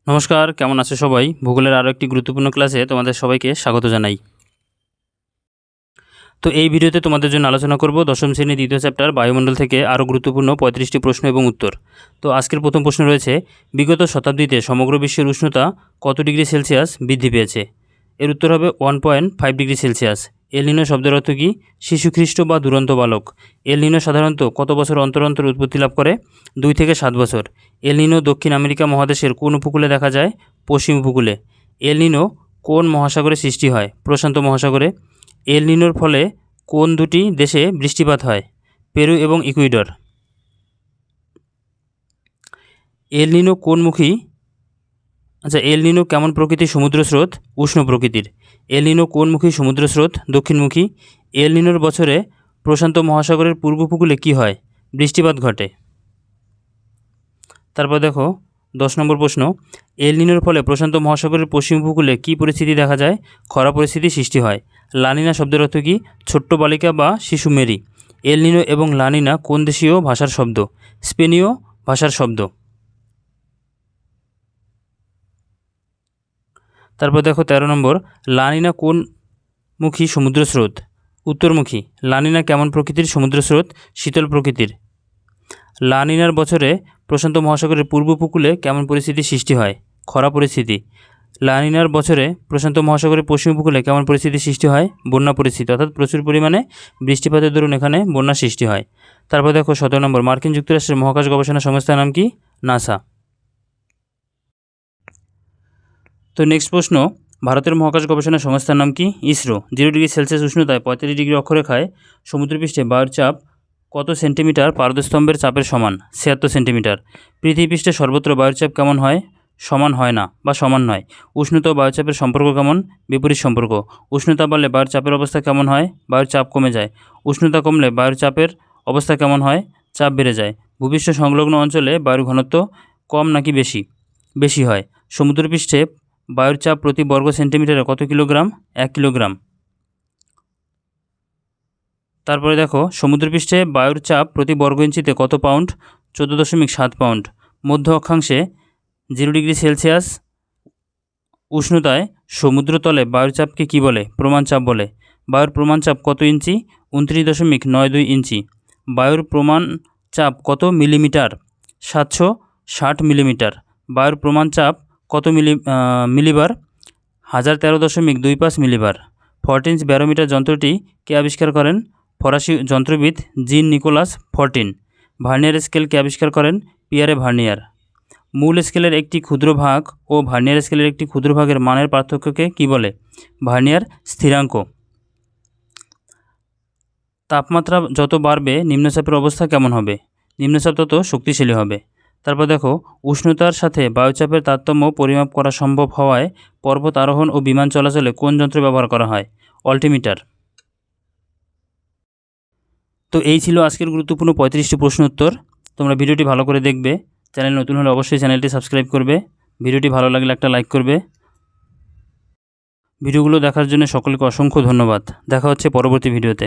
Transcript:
নমস্কার, কেমন আছো সবাই? ভূগোলের আরও একটি গুরুত্বপূর্ণ ক্লাসে তোমাদের সবাইকে স্বাগত জানাই। তো এই ভিডিওতে তোমাদের জন্য আলোচনা করব দশম শ্রেণীর দ্বিতীয় চ্যাপ্টার বায়ুমণ্ডল থেকে আরও গুরুত্বপূর্ণ 35টি প্রশ্ন এবং উত্তর। তো আজকের প্রথম প্রশ্ন রয়েছে, বিগত শতাব্দীতে সমগ্র বিশ্বের উষ্ণতা কত ডিগ্রি সেলসিয়াস বৃদ্ধি পেয়েছে? এর উত্তর হবে 1.5 ডিগ্রি সেলসিয়াস। এল নিনো শব্দের অর্থ কী? শিশুখ্রিস্ট বা দুরন্ত বালক। এল নিনো সাধারণত কত বছর অন্তর অন্তর উৎপত্তি লাভ করে? 2 থেকে 7 বছর। এল নিনো দক্ষিণ আমেরিকা মহাদেশের কোন উপকূলে দেখা যায়? পশ্চিম উপকূলে। এল নিনো কোন মহাসাগরে সৃষ্টি হয়? প্রশান্ত মহাসাগরে। এল নিনোর ফলে কোন দুটি দেশে বৃষ্টিপাত হয়? পেরু এবং ইকুয়েডর। এল নিনো এল নিনো কেমন প্রকৃতির সমুদ্র স্রোত? উষ্ণ প্রকৃতির। এল নিনো কোনমুখী সমুদ্র স্রোত? দক্ষিণমুখী। এল নিনোর বছরে প্রশান্ত মহাসাগরের পূর্ব উপকূলে কী হয়? বৃষ্টিপাত ঘটে। তারপর দেখো 10 নম্বর প্রশ্ন, এল নিনোর ফলে প্রশান্ত মহাসাগরের পশ্চিম উপকূলে কী পরিস্থিতি দেখা যায়? খরা পরিস্থিতি সৃষ্টি হয়। লানিনা শব্দের অর্থ কী? ছোট্ট বালিকা বা শিশু মেরি। এল নিনো এবং লানিনা কোন দেশীয় ভাষার শব্দ? স্পেনীয় ভাষার শব্দ। তারপর দেখো 13 নম্বর, লানিনা কোন মুখী সমুদ্র স্রোত? উত্তরমুখী। লানিনা কেমন প্রকৃতির সমুদ্র স্রোত? শীতল প্রকৃতির। লানিনার বছরে প্রশান্ত মহাসাগরের পূর্ব উপকূলে কেমন পরিস্থিতি সৃষ্টি হয়? খরা পরিস্থিতি। লানিনার বছরে প্রশান্ত মহাসাগরের পশ্চিম উপকূলে কেমন পরিস্থিতি সৃষ্টি হয়? বন্যা পরিস্থিতি, অর্থাৎ প্রচুর পরিমাণে বৃষ্টিপাতের দরুন এখানে বন্যা সৃষ্টি হয়। তারপর দেখো 17 নম্বর, মার্কিন যুক্তরাষ্ট্রের মহাকাশ গবেষণা সংস্থার নাম কি? নাসা। তো নেক্সট প্রশ্ন, ভারতের মহাকাশ গবেষণা সংস্থার নাম কি? ইসরো। 0 ডিগ্রি সেলসিয়াস উষ্ণতায় 35 ডিগ্রি অক্ষরেখায় সমুদ্রপৃষ্ঠে বায়ুর চাপ কত সেন্টিমিটার পারদস্তম্ভের চাপের সমান? 76 সেন্টিমিটার। পৃথিবীপৃষ্ঠে সর্বত্র বায়ুর চাপ কেমন হয়? সমান হয় না বা সমান নয়। উষ্ণতা ও বায়ুচাপের সম্পর্ক কেমন? বিপরীত সম্পর্ক। উষ্ণতা বাড়লে বায়ুর চাপের অবস্থা কেমন হয়? বায়ুর চাপ কমে যায়। উষ্ণতা কমলে বায়ুর চাপের অবস্থা কেমন হয়? চাপ বেড়ে যায়। ভূপৃষ্ঠ সংলগ্ন অঞ্চলে বায়ুর ঘনত্ব কম নাকি বেশি? বেশি হয়। সমুদ্রপৃষ্ঠে বায়ুর চাপ প্রতি বর্গ সেন্টিমিটারে কত কিলোগ্রাম? 1 কিলোগ্রাম। তারপরে দেখো, সমুদ্রপৃষ্ঠে বায়ুর চাপ প্রতি বর্গ ইঞ্চিতে কত পাউন্ড? 14.7 পাউন্ড। মধ্য অক্ষাংশে 0 ডিগ্রি সেলসিয়াস উষ্ণতায় সমুদ্রতলে বায়ুর চাপকে কী বলে? প্রমাণ চাপ বলে। বায়ুর প্রমাণ চাপ কত ইঞ্চি? 29.92 ইঞ্চি। বায়ুর প্রমাণ চাপ কত মিলিমিটার? 760 মিলিমিটার। বায়ুর প্রমাণ চাপ কত মিলিবার? 1013.25 মিলিবার। ফর্টিন্স ব্যারোমিটার যন্ত্রটি কে আবিষ্কার করেন? ফরাসি যন্ত্রবিদ জিন নিকোলাস ফর্টিন। ভার্নিয়ার স্কেল কে আবিষ্কার করেন? পিয়ারে ভার্নিয়ার। মূল স্কেলের একটি ক্ষুদ্র ভাগ ও ভার্নিয়ার স্কেলের একটি ক্ষুদ্র ভাগের মানের পার্থক্যকে কী বলে? ভার্নিয়ার স্থিরাঙ্ক। তাপমাত্রা যত বাড়বে নিম্নচাপের অবস্থা কেমন হবে? নিম্নচাপ তত শক্তিশালী হবে। তারপর দেখো, উষ্ণতার সাথে বায়ুচাপের তারতম্য পরিমাপ করা সম্ভব হওয়ায় পর্বত আরোহণ ও বিমান চলাচলে কোন যন্ত্র ব্যবহার করা হয়? অল্টিমিটার। তো এই ছিল আজকের গুরুত্বপূর্ণ 35টি প্রশ্ন উত্তর। তোমরা ভিডিওটি ভালো করে দেখবে। চ্যানেল নতুন হলে অবশ্যই চ্যানেলটি সাবস্ক্রাইব করবে। ভিডিওটি ভালো লাগলে একটা লাইক করবে। ভিডিওগুলো দেখার জন্য সকলকে অসংখ্য ধন্যবাদ। দেখা হচ্ছে পরবর্তী ভিডিওতে।